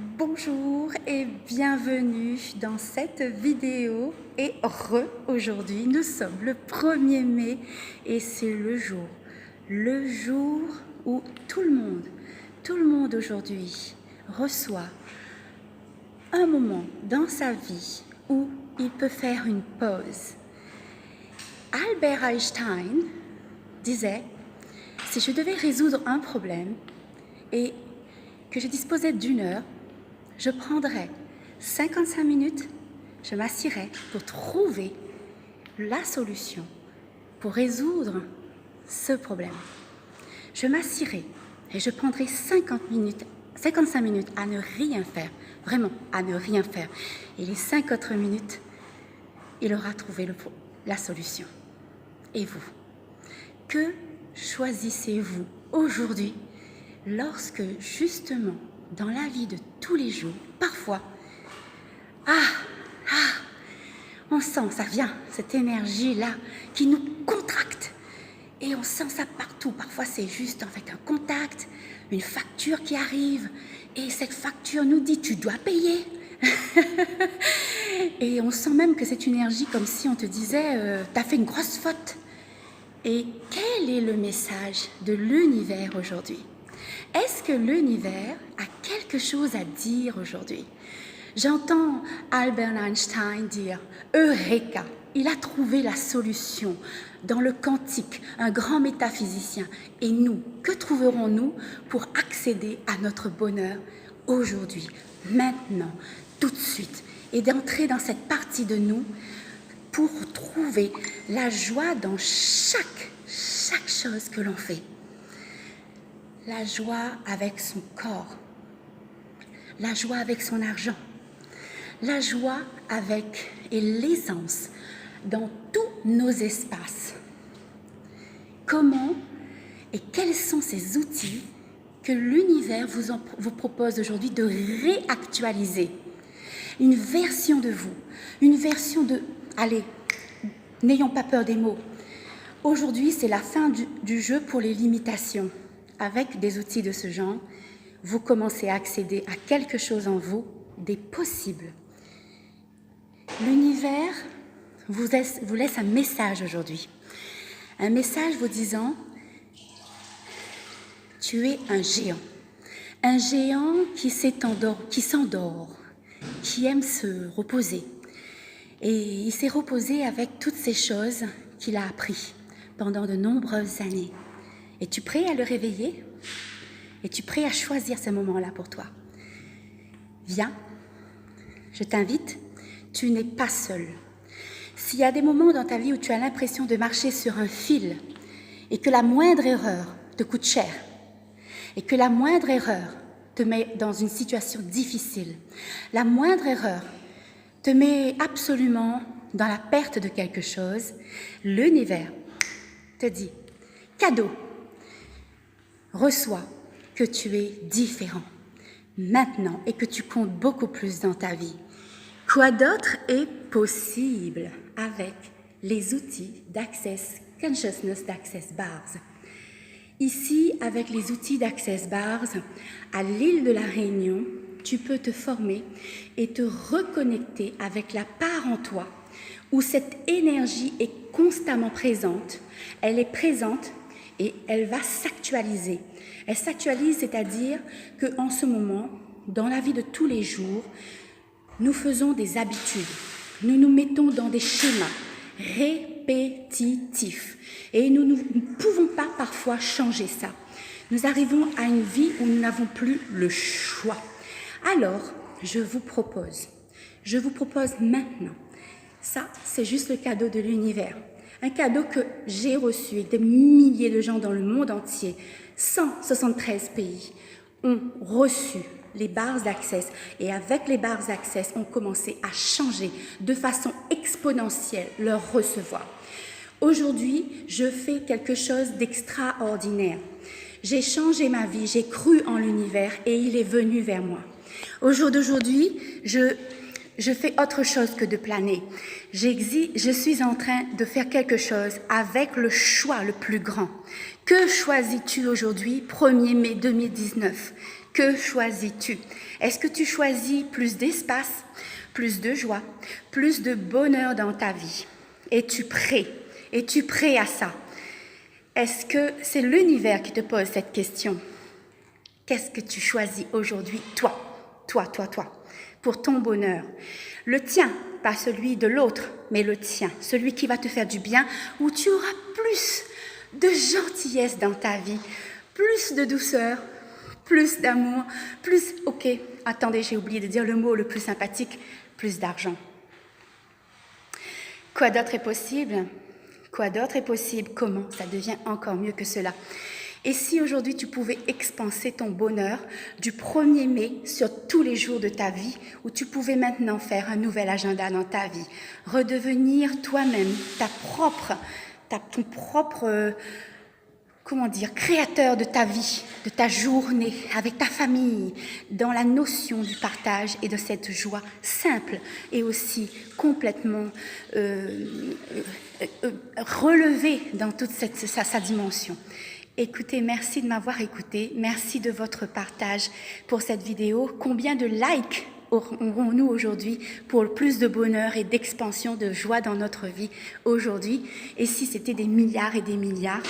Bonjour et bienvenue dans cette vidéo et aujourd'hui nous sommes le 1er mai et c'est le jour où tout le monde aujourd'hui reçoit un moment dans sa vie où il peut faire une pause. Albert Einstein disait, si je devais résoudre un problème et que je disposais d'une heure, je prendrais 55 minutes, je m'assierais pour trouver la solution, pour résoudre ce problème. Je m'assierais et je prendrais 55 minutes à ne rien faire, vraiment à ne rien faire. Et les 5 autres minutes, il aura trouvé la solution. Et vous, que choisissez-vous aujourd'hui lorsque justement dans la vie de tous les jours, parfois, on sent, ça vient, cette énergie-là qui nous contracte et on sent ça partout. Parfois c'est juste avec un contact, une facture qui arrive et cette facture nous dit tu dois payer. Et on sent même que cette énergie comme si on te disait t'as fait une grosse faute. Et quel est le message de l'univers aujourd'hui? Est-ce que l'univers a quelque chose à dire aujourd'hui? J'entends Albert Einstein dire « Eureka !» Il a trouvé la solution dans le quantique, un grand métaphysicien. Et nous, que trouverons-nous pour accéder à notre bonheur aujourd'hui, maintenant, tout de suite, et d'entrer dans cette partie de nous pour trouver la joie dans chaque chose que l'on fait. La joie avec son corps, la joie avec son argent, la joie avec et l'aisance dans tous nos espaces. Comment et quels sont ces outils que l'univers vous propose aujourd'hui de réactualiser? Une version de vous, une version de... Allez, n'ayons pas peur des mots. Aujourd'hui, c'est la fin du jeu pour les limitations. Avec des outils de ce genre, vous commencez à accéder à quelque chose en vous, des possibles. L'univers vous laisse un message aujourd'hui. Un message vous disant, tu es un géant. Un géant qui s'endort, qui aime se reposer. Et il s'est reposé avec toutes ces choses qu'il a apprises pendant de nombreuses années. Es-tu prêt à le réveiller? Es-tu prêt à choisir ce moment-là pour toi? Viens, je t'invite, tu n'es pas seul. S'il y a des moments dans ta vie où tu as l'impression de marcher sur un fil et que la moindre erreur te coûte cher et que la moindre erreur te met dans une situation difficile, la moindre erreur te met absolument dans la perte de quelque chose, l'univers te dit, cadeau, reçois que tu es différent maintenant et que tu comptes beaucoup plus dans ta vie. Quoi d'autre est possible avec les outils d'Access Consciousness d'Access Bars? Ici, avec les outils d'Access Bars, à l'île de la Réunion, tu peux te former et te reconnecter avec la part en toi où cette énergie est constamment présente. Elle est présente et elle va s'actualiser. Elle s'actualise, c'est-à-dire qu'en ce moment, dans la vie de tous les jours, nous faisons des habitudes. Nous nous mettons dans des schémas répétitifs. Et nous ne pouvons pas parfois changer ça. Nous arrivons à une vie où nous n'avons plus le choix. Alors, je vous propose maintenant, ça c'est juste le cadeau de l'univers, un cadeau que j'ai reçu et des milliers de gens dans le monde entier, 173 pays ont reçu les bars d'Access et avec les bars d'Access ont commencé à changer de façon exponentielle leur recevoir. Aujourd'hui, je fais quelque chose d'extraordinaire. J'ai changé ma vie, j'ai cru en l'univers et il est venu vers moi. Au jour d'aujourd'hui, je fais autre chose que de planer. Je suis en train de faire quelque chose avec le choix le plus grand. Que choisis-tu aujourd'hui, 1er mai 2019? Que choisis-tu? Est-ce que tu choisis plus d'espace, plus de joie, plus de bonheur dans ta vie? Es-tu prêt? Es-tu prêt à ça? Est-ce que c'est l'univers qui te pose cette question? Qu'est-ce que tu choisis aujourd'hui, toi, pour ton bonheur? Le tien, pas celui de l'autre, mais le tien, celui qui va te faire du bien, où tu auras plus de gentillesse dans ta vie, plus de douceur, plus d'amour, plus, ok, attendez, j'ai oublié de dire le mot le plus sympathique, plus d'argent. Quoi d'autre est possible? Quoi d'autre est possible? Comment? Ça devient encore mieux que cela. Et si aujourd'hui tu pouvais expanser ton bonheur du 1er mai sur tous les jours de ta vie, où tu pouvais maintenant faire un nouvel agenda dans ta vie, redevenir toi-même ton propre créateur de ta vie, de ta journée, avec ta famille, dans la notion du partage et de cette joie simple et aussi complètement relevée dans toute sa dimension. Écoutez, merci de m'avoir écouté, merci de votre partage pour cette vidéo. Combien de likes aurons-nous aujourd'hui pour plus de bonheur et d'expansion de joie dans notre vie aujourd'hui? Et si c'était des milliards et des milliards?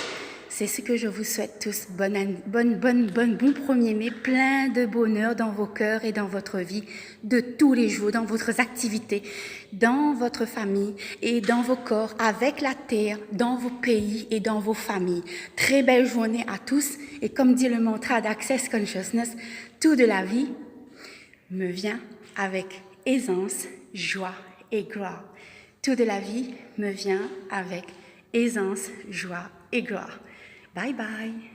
C'est ce que je vous souhaite tous. Bon 1er mai, plein de bonheur dans vos cœurs et dans votre vie de tous les jours, dans votre activité, dans votre famille et dans vos corps, avec la terre, dans vos pays et dans vos familles. Très belle journée à tous et comme dit le mantra d'Access Consciousness, tout de la vie me vient avec aisance, joie et gloire. Tout de la vie me vient avec aisance, joie et gloire. Bye bye.